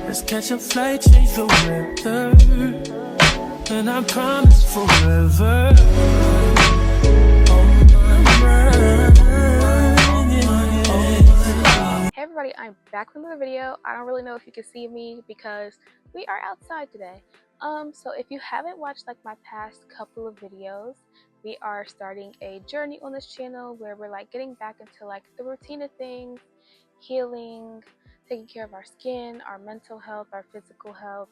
Let's catch a flight, change the weather, and I promise forever. Hey everybody, I'm back with another video. I don't really know if you can see me because we are outside today. So if you haven't watched like my past couple of videos, we are starting a journey on this channel where we're like getting back into like the routine of things, healing, taking care of our skin, our mental health, our physical health,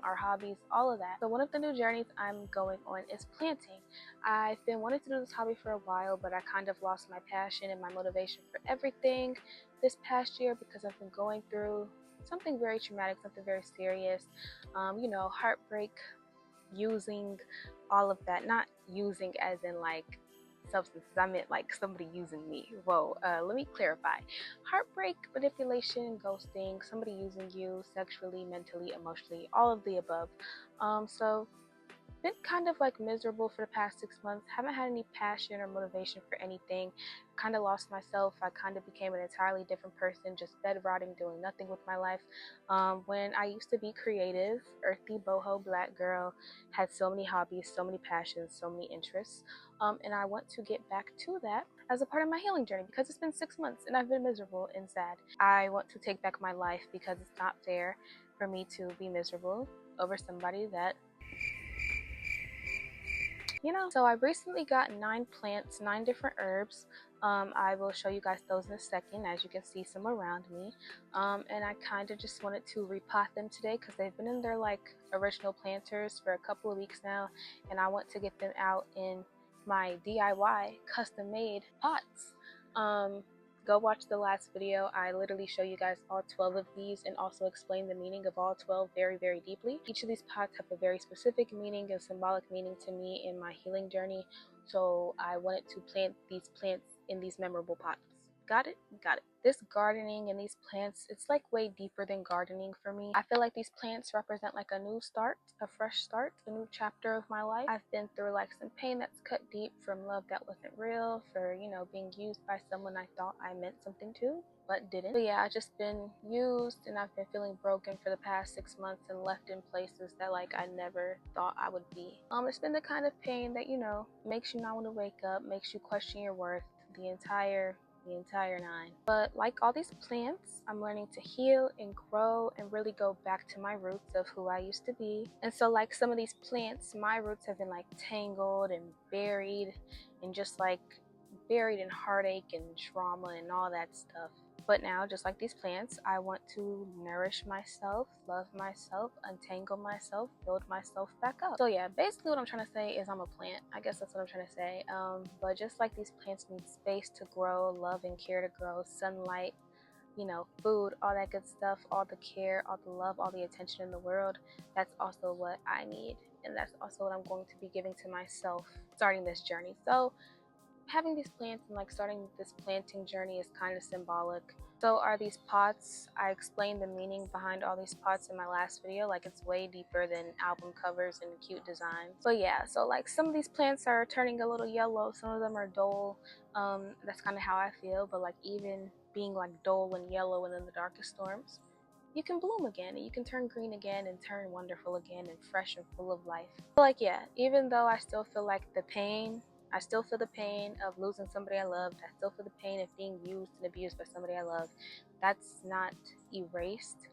our hobbies, all of that. So one of the new journeys I'm going on is planting. I've been wanting to do this hobby for a while, but I kind of lost my passion and my motivation for everything this past year because I've been going through something very traumatic, something very serious, heartbreak, using, all of that. Not using as in like substances, I meant like somebody using me. Whoa, let me clarify. Heartbreak, manipulation, ghosting, somebody using you sexually, mentally, emotionally, all of the above. So been kind of like miserable for the past 6 months. Haven't had any passion or motivation for anything. Kind of lost myself. I kind of became an entirely different person, just bed rotting, doing nothing with my life. When I used to be creative, earthy, boho, black girl, had so many hobbies, so many passions, so many interests. And I want to get back to that as a part of my healing journey because it's been 6 months and I've been miserable and sad. I want to take back my life because it's not fair for me to be miserable over somebody that so I recently got 9 plants, 9 different herbs. I will show you guys those in a second. As you can see, some around me. And I kind of just wanted to repot them today because they've been in their like original planters for a couple of weeks now, and I want to get them out in my DIY custom made pots. Go watch the last video. I literally show you guys all 12 of these and also explain the meaning of all 12 very, very deeply. Each of these pots have a very specific meaning and symbolic meaning to me in my healing journey. So I wanted to plant these plants in these memorable pots. Got it? Got it. This gardening and these plants, it's like way deeper than gardening for me. I feel like these plants represent like a new start, a fresh start, a new chapter of my life. I've been through like some pain that's cut deep from love that wasn't real, for, being used by someone I thought I meant something to, but didn't. But yeah, I've just been used and I've been feeling broken for the past 6 months and left in places that like I never thought I would be. It's been the kind of pain that, makes you not want to wake up, makes you question your worth, the entire 9. But like all these plants, I'm learning to heal and grow and really go back to my roots of who I used to be. And so like some of these plants, my roots have been like tangled and buried and just like buried in heartache and trauma and all that stuff. But now, just like these plants, I want to nourish myself, love myself, untangle myself, build myself back up. So yeah, basically what I'm trying to say is I'm a plant. I guess that's what I'm trying to say. But just like these plants need space to grow, love and care to grow, sunlight, food, all that good stuff, all the care, all the love, all the attention in the world, that's also what I need. And that's also what I'm going to be giving to myself starting this journey. So having these plants and like starting this planting journey is kind of symbolic. So are these pots. I explained the meaning behind all these pots in my last video. Like it's way deeper than album covers and cute designs. But yeah, so like some of these plants are turning a little yellow, some of them are dull. That's kind of how I feel. But like even being like dull and yellow and in the darkest storms, you can bloom again and you can turn green again and turn wonderful again and fresh and full of life. So like yeah, even though I still feel like I still feel the pain of losing somebody I loved. I still feel the pain of being used and abused by somebody I love. That's not erased,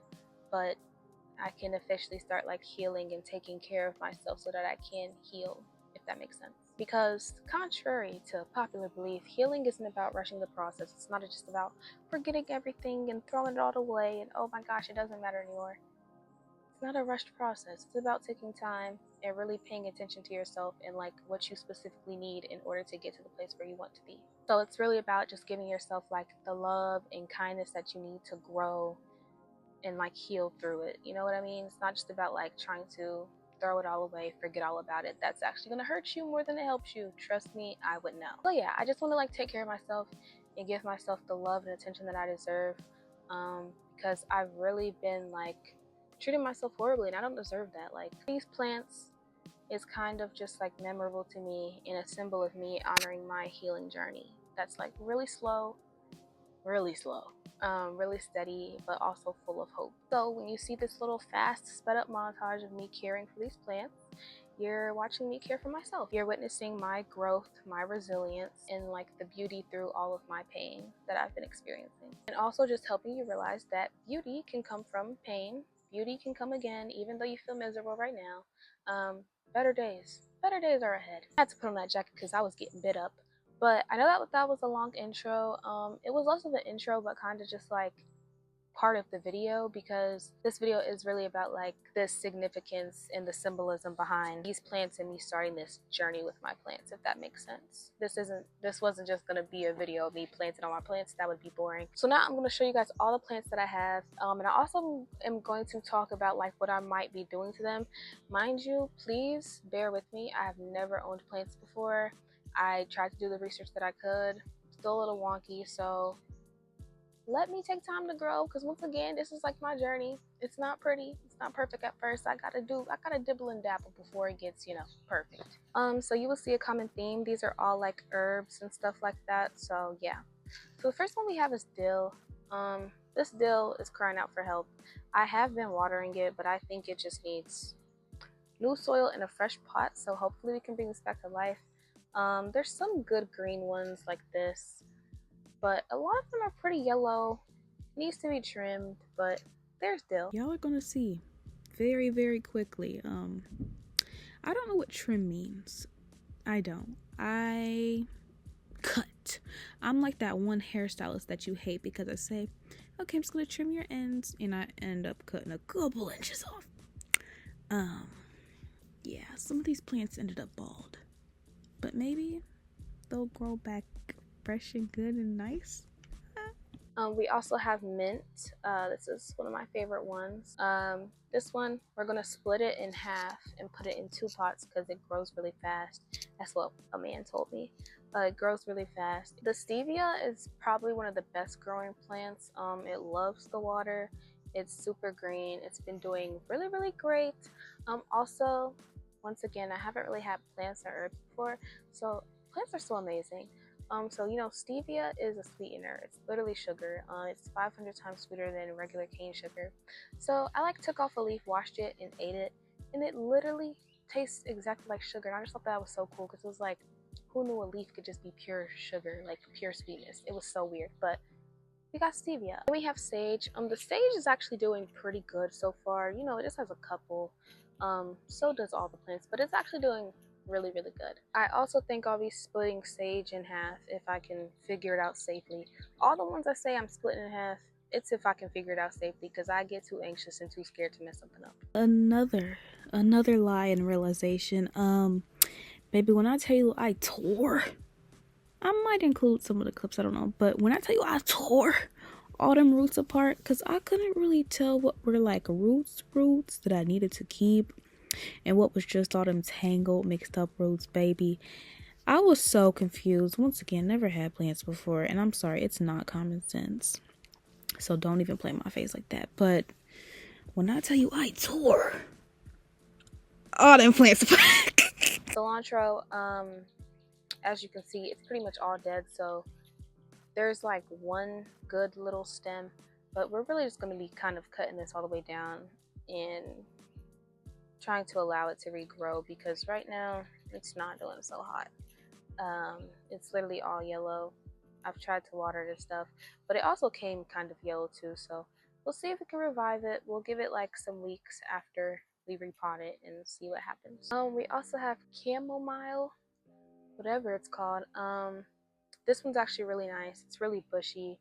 but I can officially start like healing and taking care of myself so that I can heal, if that makes sense. Because contrary to popular belief, healing isn't about rushing the process. It's not just about forgetting everything and throwing it all away and oh my gosh, it doesn't matter anymore. It's not a rushed process. It's about taking time and really paying attention to yourself and like what you specifically need in order to get to the place where you want to be. So it's really about just giving yourself like the love and kindness that you need to grow and like heal through it. You know what I mean? It's not just about like trying to throw it all away, forget all about it. That's actually going to hurt you more than it helps you. Trust me, I would know. So yeah, I just want to like take care of myself and give myself the love and attention that I deserve, because I've really been like treating myself horribly and I don't deserve that. Like these plants is kind of just like memorable to me and a symbol of me honoring my healing journey. That's like really slow really slow, really steady, but also full of hope. So when you see this little fast, sped up montage of me caring for these plants, you're watching me care for myself. You're witnessing my growth, my resilience, and like the beauty through all of my pain that I've been experiencing. And also just helping you realize that beauty can come from pain. Beauty can come again, even though you feel miserable right now. Better days. Better days are ahead. I had to put on that jacket because I was getting bit up. But I know that was a long intro. It was also the intro, but kind of just like part of the video, because this video is really about like the significance and the symbolism behind these plants and me starting this journey with my plants, if that makes sense. This wasn't just going to be a video of me planting all my plants. That would be boring. So now I'm going to show you guys all the plants that I have, and I also am going to talk about like what I might be doing to them. Mind you, please bear with me. I have never owned plants before. I tried to do the research that I could, still a little wonky, so let me take time to grow, because once again, this is like my journey. It's not pretty, it's not perfect at first. I gotta dibble and dabble before it gets, perfect. So you will see a common theme. These are all like herbs and stuff like that. So yeah. So the first one we have is dill. This dill is crying out for help. I have been watering it, but I think it just needs new soil in a fresh pot. So hopefully we can bring this back to life. There's some good green ones like this, but a lot of them are pretty yellow. Needs to be trimmed, but there's dill. Y'all are gonna see very, very quickly. I don't know what trim means. I don't. I cut. I'm like that one hairstylist that you hate because I say, okay, I'm just gonna trim your ends, and I end up cutting a couple inches off. Yeah, some of these plants ended up bald, but maybe they'll grow back fresh and good and nice. We also have mint. This is one of my favorite ones. This one, we're going to split it in half and put it in 2 pots because it grows really fast. That's what a man told me. It grows really fast. The stevia is probably one of the best growing plants. It loves the water. It's super green. It's been doing really, really great. Also, once again, I haven't really had plants or herbs before, so plants are so amazing. So stevia is a sweetener. It's literally sugar. It's 500 times sweeter than regular cane sugar. So I took off a leaf, washed it, and ate it, and it literally tastes exactly like sugar. And I just thought that was so cool because it was like, who knew a leaf could just be pure sugar, like pure sweetness? It was so weird, but we got stevia. Then we have sage. The sage is actually doing pretty good so far. It just has a couple. So does all the plants, but it's actually doing really, really good. I also think I'll be splitting sage in half if I can figure it out safely. All the ones I say I'm splitting in half, it's if I can figure it out safely, because I get too anxious and too scared to mess something up. Another lie and realization. Baby, when I tell you I tore, I might include some of the clips, I don't know, but when I tell you I tore all them roots apart, because I couldn't really tell what were like roots that I needed to keep and what was just all them tangled, mixed up roots, baby. I was so confused. Once again, never had plants before, and I'm sorry, it's not common sense. So don't even play my face like that. But when I tell you I tore all them plants apart. Cilantro, as you can see, it's pretty much all dead, so there's like one good little stem, but we're really just going to be kind of cutting this all the way down and trying to allow it to regrow, because right now it's not doing so hot. It's literally all yellow. I've tried to water this stuff, but it also came kind of yellow too, so we'll see if we can revive it. We'll give it like some weeks after we repot it and see what happens. We also have chamomile, whatever it's called. This one's actually really nice. It's really bushy.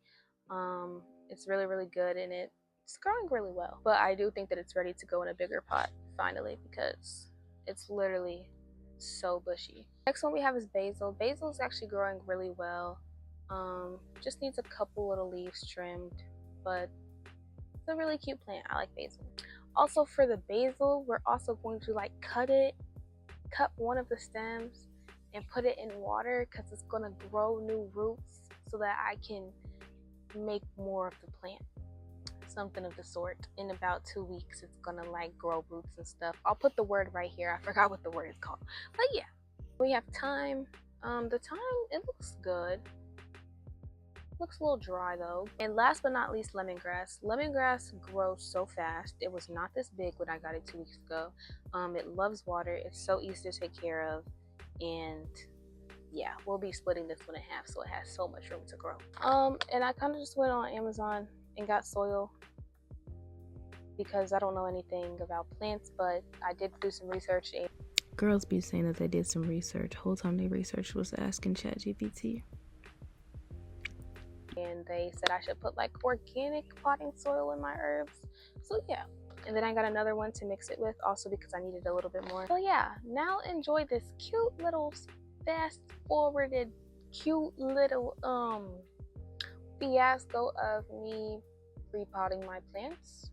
It's really, really good, and it's growing really well. But I do think that it's ready to go in a bigger pot finally, because it's literally so bushy. Next one we have is basil. Basil is actually growing really well. Just needs a couple little leaves trimmed, but it's a really cute plant. I like basil. Also, for the basil, we're also going to cut one of the stems and put it in water, because it's going to grow new roots so that I can make more of the plant. Something of the sort. In about 2 weeks, it's going to grow roots and stuff. I'll put the word right here. I forgot what the word is called. But yeah, we have thyme. The thyme, it looks good. Looks a little dry though. And last but not least, lemongrass. Lemongrass grows so fast. It was not this big when I got it 2 weeks ago. It loves water. It's so easy to take care of. And yeah, we'll be splitting this one in half, so it has so much room to grow. And I kind of just went on Amazon and got soil because I don't know anything about plants, but I did do some research. And girls be saying that they did some research. Whole time they research was asking ChatGPT. And they said I should put like organic potting soil in my herbs. So yeah. And then I got another one to mix it with, also because I needed a little bit more. So yeah, now enjoy this cute little fast forwarded cute little fiasco of me repotting my plants.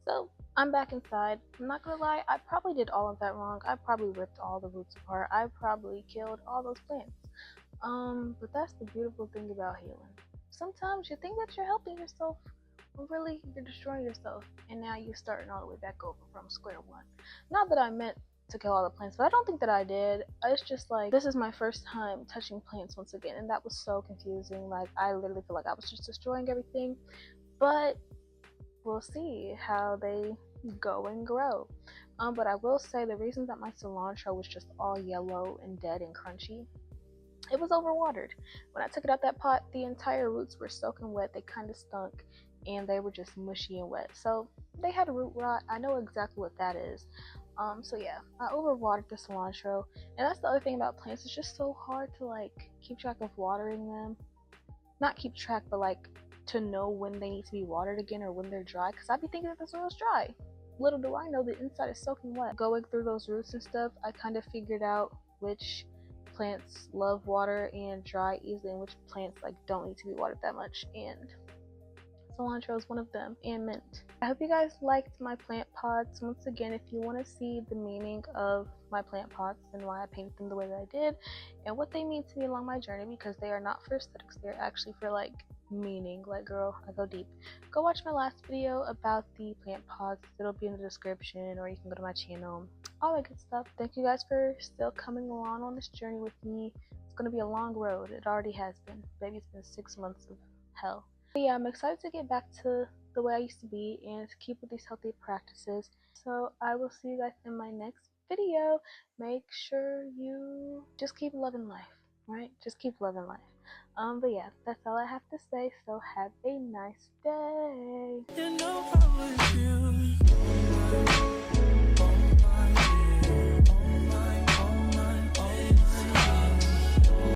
So I'm back inside. I'm not gonna lie, I probably did all of that wrong. I probably ripped all the roots apart. I probably killed all those plants. But that's the beautiful thing about healing. Sometimes you think that you're helping yourself, but really you're destroying yourself, and now you're starting all the way back over from square one. Not that I meant to kill all the plants, but I don't think that I did. It's just like, this is my first time touching plants once again, and that was so confusing. Like, I literally feel like I was just destroying everything. But we'll see how they go and grow. But I will say the reason that my cilantro was just all yellow and dead and crunchy, it was overwatered. When I took it out that pot, the entire roots were soaking wet. They kind of stunk, and they were just mushy and wet. So they had root rot. I know exactly what that is. So yeah, I overwatered the cilantro, and that's the other thing about plants. It's just so hard to like keep track of watering them. Not keep track, but like to know when they need to be watered again or when they're dry, because I'd be thinking that the soil's dry. Little do I know the inside is soaking wet. Going through those roots and stuff, I kind of figured out which plants love water and dry easily, and which plants like don't need to be watered that much, and cilantro is one of them, and mint. I hope you guys liked my plant pots. Once again, if you want to see the meaning of my plant pots and why I painted them the way that I did and what they mean to me along my journey, because they are not for aesthetics, they're actually for like meaning. Like, girl, I go deep. Go watch my last video about the plant pots. It'll be in the description, or you can go to my channel, all that good stuff. Thank you guys for still coming along on this journey with me. It's gonna be a long road. It already has been. Baby, it's been 6 months of hell. But yeah, I'm excited to get back to the way I used to be and to keep with these healthy practices. So I will see you guys in my next video. Make sure you just keep loving life, right? Just keep loving life. But yeah, that's all I have to say. So have a nice day. You know how it feels.